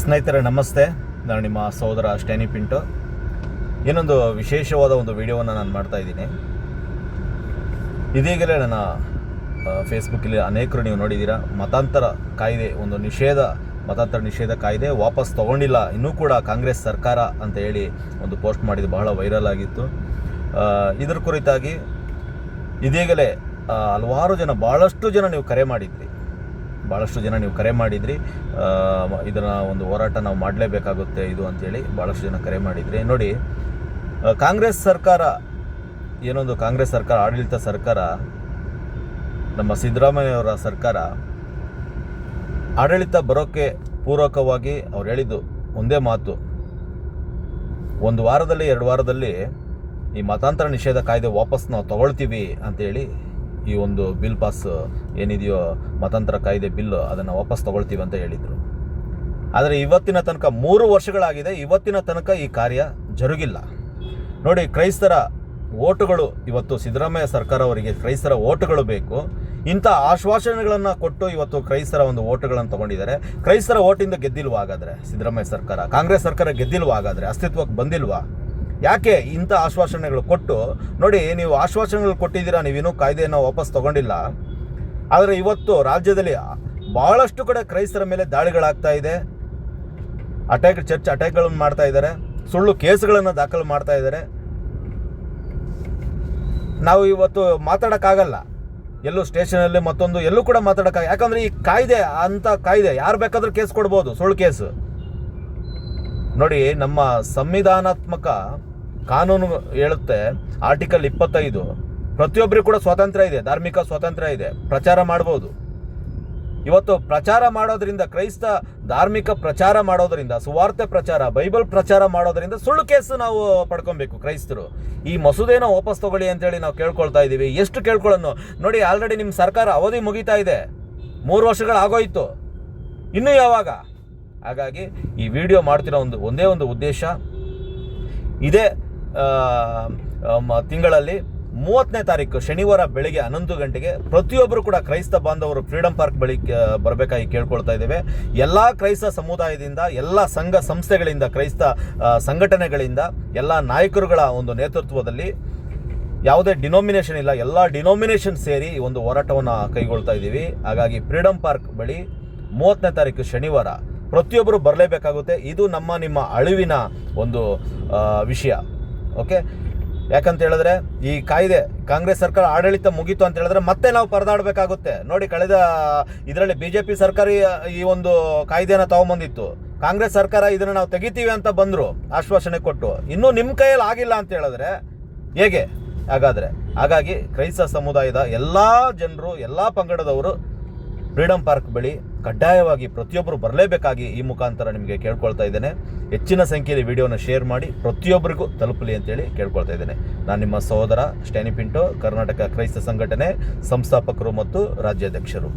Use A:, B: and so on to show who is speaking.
A: ಸ್ನೇಹಿತರೆ ನಮಸ್ತೆ. ನಾನು ನಿಮ್ಮ ಸಹೋದರ ಸ್ಟ್ಯಾನಿ ಪಿಂಟೋ. ಇನ್ನೊಂದು ವಿಶೇಷವಾದ ಒಂದು ವಿಡಿಯೋವನ್ನು ನಾನು ಮಾಡ್ತಾ ಇದ್ದೀನಿ. ಇದೀಗಲೇ ನನ್ನ ಫೇಸ್ಬುಕ್ಕಲ್ಲಿ ಅನೇಕರು ನೀವು ನೋಡಿದ್ದೀರಾ, ಮತಾಂತರ ನಿಷೇಧ ಕಾಯ್ದೆ ವಾಪಸ್ ತೊಗೊಂಡಿಲ್ಲ ಇನ್ನೂ ಕೂಡ ಕಾಂಗ್ರೆಸ್ ಸರ್ಕಾರ ಅಂತ ಹೇಳಿ ಒಂದು ಪೋಸ್ಟ್ ಮಾಡಿದ್ದು ಬಹಳ ವೈರಲ್ ಆಗಿತ್ತು. ಇದರ ಕುರಿತಾಗಿ ಇದೀಗಲೇ ಭಾಳಷ್ಟು ಜನ ನೀವು ಕರೆ ಮಾಡಿದ್ರಿ. ಇದನ್ನು ಒಂದು ಹೋರಾಟ ನಾವು ಮಾಡಲೇಬೇಕಾಗುತ್ತೆ ಇದು ಅಂತೇಳಿ ಭಾಳಷ್ಟು ಜನ ಕರೆ ಮಾಡಿದ್ರಿ. ನೋಡಿ, ಕಾಂಗ್ರೆಸ್ ಸರ್ಕಾರ ಆಡಳಿತ ಸರ್ಕಾರ, ನಮ್ಮ ಸಿದ್ದರಾಮಯ್ಯವರ ಸರ್ಕಾರ ಆಡಳಿತ ಬರೋಕ್ಕೆ ಪೂರ್ವಕವಾಗಿ ಅವ್ರು ಹೇಳಿದ್ದು ಒಂದೇ ಮಾತು, 1 ವಾರದಲ್ಲಿ 2 ವಾರದಲ್ಲಿ ಈ ಮತಾಂತರ ನಿಷೇಧ ಕಾಯ್ದೆ ವಾಪಸ್ ನಾವು ತಗೊಳ್ತೀವಿ ಅಂತೇಳಿ ಈ ಒಂದು ಬಿಲ್ ಪಾಸ್ ಏನಿದೆಯೋ ಮತಾಂತರ ಕಾಯ್ದೆ ಬಿಲ್ಲು ಅದನ್ನು ವಾಪಸ್ ತಗೊಳ್ತೀವಿ ಅಂತ ಹೇಳಿದರು. ಆದರೆ ಇವತ್ತಿನ ತನಕ 3 ವರ್ಷಗಳಾಗಿದೆ, ಇವತ್ತಿನ ತನಕ ಈ ಕಾರ್ಯ ಜರುಗಿಲ್ಲ. ನೋಡಿ, ಕ್ರೈಸ್ತರ ಓಟುಗಳು, ಇವತ್ತು ಸಿದ್ದರಾಮಯ್ಯ ಸರ್ಕಾರ ಅವರಿಗೆ ಕ್ರೈಸ್ತರ ಓಟುಗಳು ಬೇಕು. ಇಂಥ ಆಶ್ವಾಸನೆಗಳನ್ನು ಕೊಟ್ಟು ಇವತ್ತು ಕ್ರೈಸ್ತರ ಒಂದು ಓಟುಗಳನ್ನು ತಗೊಂಡಿದ್ದಾರೆ. ಕ್ರೈಸ್ತರ ಓಟಿಂದ ಗೆದ್ದಿಲ್ವಾ ಹಾಗಾದರೆ ಸಿದ್ದರಾಮಯ್ಯ ಸರ್ಕಾರ? ಕಾಂಗ್ರೆಸ್ ಸರ್ಕಾರ ಗೆದ್ದಿಲ್ವಾ ಹಾಗಾದರೆ? ಅಸ್ತಿತ್ವಕ್ಕೆ ಬಂದಿಲ್ವಾ? ಯಾಕೆ ಇಂಥ ಆಶ್ವಾಸನೆಗಳು ಕೊಟ್ಟು? ನೋಡಿ, ನೀವು ಆಶ್ವಾಸನೆಗಳು ಕೊಟ್ಟಿದ್ದೀರಾ, ನೀವಿನ್ನೂ ಕಾಯ್ದೆಯನ್ನು ವಾಪಸ್ ತಗೊಂಡಿಲ್ಲ. ಆದರೆ ಇವತ್ತು ರಾಜ್ಯದಲ್ಲಿ ಭಾಳಷ್ಟು ಕಡೆ ಕ್ರೈಸ್ತರ ಮೇಲೆ ದಾಳಿಗಳಾಗ್ತಾ ಇದೆ, ಚರ್ಚ್ ಅಟ್ಯಾಕ್ಗಳನ್ನು ಮಾಡ್ತಾ ಇದ್ದಾರೆ, ಸುಳ್ಳು ಕೇಸುಗಳನ್ನು ದಾಖಲು ಮಾಡ್ತಾ ಇದ್ದಾರೆ. ನಾವು ಇವತ್ತು ಮಾತಾಡೋಕ್ಕಾಗಲ್ಲ, ಎಲ್ಲೂ ಸ್ಟೇಷನಲ್ಲಿ ಮತ್ತೊಂದು ಎಲ್ಲೂ ಕೂಡ ಮಾತಾಡೋಕ್ಕಾಗಲ್ಲ. ಯಾಕಂದರೆ ಈ ಕಾಯ್ದೆ ಯಾರು ಬೇಕಾದರೂ ಕೇಸ್ ಕೊಡ್ಬೋದು, ಸುಳ್ಳು ಕೇಸು. ನೋಡಿ, ನಮ್ಮ ಸಂವಿಧಾನಾತ್ಮಕ ಕಾನೂನು ಹೇಳುತ್ತೆ, ಆರ್ಟಿಕಲ್ 25, ಪ್ರತಿಯೊಬ್ಬರಿಗೂ ಕೂಡ ಸ್ವಾತಂತ್ರ್ಯ ಇದೆ, ಧಾರ್ಮಿಕ ಸ್ವಾತಂತ್ರ್ಯ ಇದೆ, ಪ್ರಚಾರ ಮಾಡ್ಬೋದು. ಇವತ್ತು ಪ್ರಚಾರ ಮಾಡೋದ್ರಿಂದ, ಕ್ರೈಸ್ತ ಧಾರ್ಮಿಕ ಪ್ರಚಾರ ಮಾಡೋದ್ರಿಂದ, ಸುವಾರ್ತೆ ಪ್ರಚಾರ, ಬೈಬಲ್ ಪ್ರಚಾರ ಮಾಡೋದ್ರಿಂದ ಸುಳ್ಳು ಕೇಸು ನಾವು ಪಡ್ಕೊಬೇಕು ಕ್ರೈಸ್ತರು. ಈ ಮಸೂದೆನ ವಾಪಸ್ ತಗೊಳ್ಳಿ ಅಂತೇಳಿ ನಾವು ಕೇಳ್ಕೊಳ್ತಾ ಇದ್ದೀವಿ. ಎಷ್ಟು ಕೇಳ್ಕೊಳ್ಳೋಣ? ನೋಡಿ, ಆಲ್ರೆಡಿ ನಿಮ್ಮ ಸರ್ಕಾರ ಅವಧಿ ಮುಗಿತಾ ಇದೆ, 3 ವರ್ಷಗಳಾಗೋಯ್ತು, ಇನ್ನೂ ಯಾವಾಗ? ಹಾಗಾಗಿ ಈ ವಿಡಿಯೋ ಮಾಡ್ತಿರೋ ಒಂದೇ ಒಂದು ಉದ್ದೇಶ, ಇದೇ ತಿಂಗಳಲ್ಲಿ 30ನೇ ತಾರೀಕು ಶನಿವಾರ ಬೆಳಿಗ್ಗೆ 11 ಗಂಟೆಗೆ ಪ್ರತಿಯೊಬ್ಬರು ಕೂಡ ಕ್ರೈಸ್ತ ಬಾಂಧವರು ಫ್ರೀಡಂ ಪಾರ್ಕ್ ಬಳಿ ಬರಬೇಕಾಗಿ ಕೇಳ್ಕೊಳ್ತಾ ಇದ್ದೇವೆ. ಎಲ್ಲ ಕ್ರೈಸ್ತ ಸಮುದಾಯದಿಂದ, ಎಲ್ಲ ಸಂಘ ಸಂಸ್ಥೆಗಳಿಂದ, ಕ್ರೈಸ್ತ ಸಂಘಟನೆಗಳಿಂದ, ಎಲ್ಲ ನಾಯಕರುಗಳ ಒಂದು ನೇತೃತ್ವದಲ್ಲಿ, ಯಾವುದೇ ಡಿನೋಮಿನೇಷನ್ ಇಲ್ಲ, ಎಲ್ಲ ಡಿನೋಮಿನೇಷನ್ ಸೇರಿ ಈ ಒಂದು ಹೋರಾಟವನ್ನು ಕೈಗೊಳ್ತಾ ಇದ್ದೀವಿ. ಹಾಗಾಗಿ ಫ್ರೀಡಂ ಪಾರ್ಕ್ ಬಳಿ 30ನೇ ತಾರೀಕು ಶನಿವಾರ ಪ್ರತಿಯೊಬ್ಬರು ಬರಲೇಬೇಕಾಗುತ್ತೆ. ಇದು ನಿಮ್ಮ ಅಳಿವಿನ ಒಂದು ವಿಷಯ. ಓಕೆ, ಯಾಕಂತ ಹೇಳಿದ್ರೆ ಈ ಕಾಯ್ದೆ, ಕಾಂಗ್ರೆಸ್ ಸರ್ಕಾರ ಆಡಳಿತ ಮುಗೀತು ಅಂತ ಹೇಳಿದ್ರೆ ಮತ್ತೆ ನಾವು ಪರದಾಡಬೇಕಾಗುತ್ತೆ. ನೋಡಿ, ಕಳೆದ ಇದರಲ್ಲಿ BJP ಸರ್ಕಾರ ಈ ಒಂದು ಕಾಯ್ದೆನ ತಗೊಂಬಂದಿತ್ತು. ಕಾಂಗ್ರೆಸ್ ಸರ್ಕಾರ ಇದನ್ನು ನಾವು ತೆಗಿತೀವಿ ಅಂತ ಬಂದರು, ಆಶ್ವಾಸನೆ ಕೊಟ್ಟು. ಇನ್ನೂ ನಿಮ್ಮ ಕೈಯಲ್ಲಿ ಆಗಿಲ್ಲ ಅಂತ ಹೇಳಿದ್ರೆ ಹೇಗೆ ಹಾಗಾದರೆ? ಹಾಗಾಗಿ ಕ್ರೈಸ್ತ ಸಮುದಾಯದ ಎಲ್ಲ ಜನರು, ಎಲ್ಲ ಪಂಗಡದವರು ಫ್ರೀಡಂ ಪಾರ್ಕ್ ಬಳಿ ಕಡ್ಡಾಯವಾಗಿ ಪ್ರತಿಯೊಬ್ಬರು ಬರಲೇಬೇಕಾಗಿ ಈ ಮುಖಾಂತರ ನಿಮಗೆ ಕೇಳ್ಕೊಳ್ತಾ ಇದ್ದೇನೆ. ಹೆಚ್ಚಿನ ಸಂಖ್ಯೆಯಲ್ಲಿ ವಿಡಿಯೋನ ಶೇರ್ ಮಾಡಿ ಪ್ರತಿಯೊಬ್ಬರಿಗೂ ತಲುಪಲಿ ಅಂತೇಳಿ ಕೇಳ್ಕೊಳ್ತಾ ಇದ್ದೇನೆ. ನಾನು ನಿಮ್ಮ ಸಹೋದರ ಸ್ಟ್ಯಾನಿ ಪಿಂಟೋ, ಕರ್ನಾಟಕ ಕ್ರೈಸ್ತ ಸಂಘಟನೆ ಸಂಸ್ಥಾಪಕರು ಮತ್ತು ರಾಜ್ಯಾಧ್ಯಕ್ಷರು.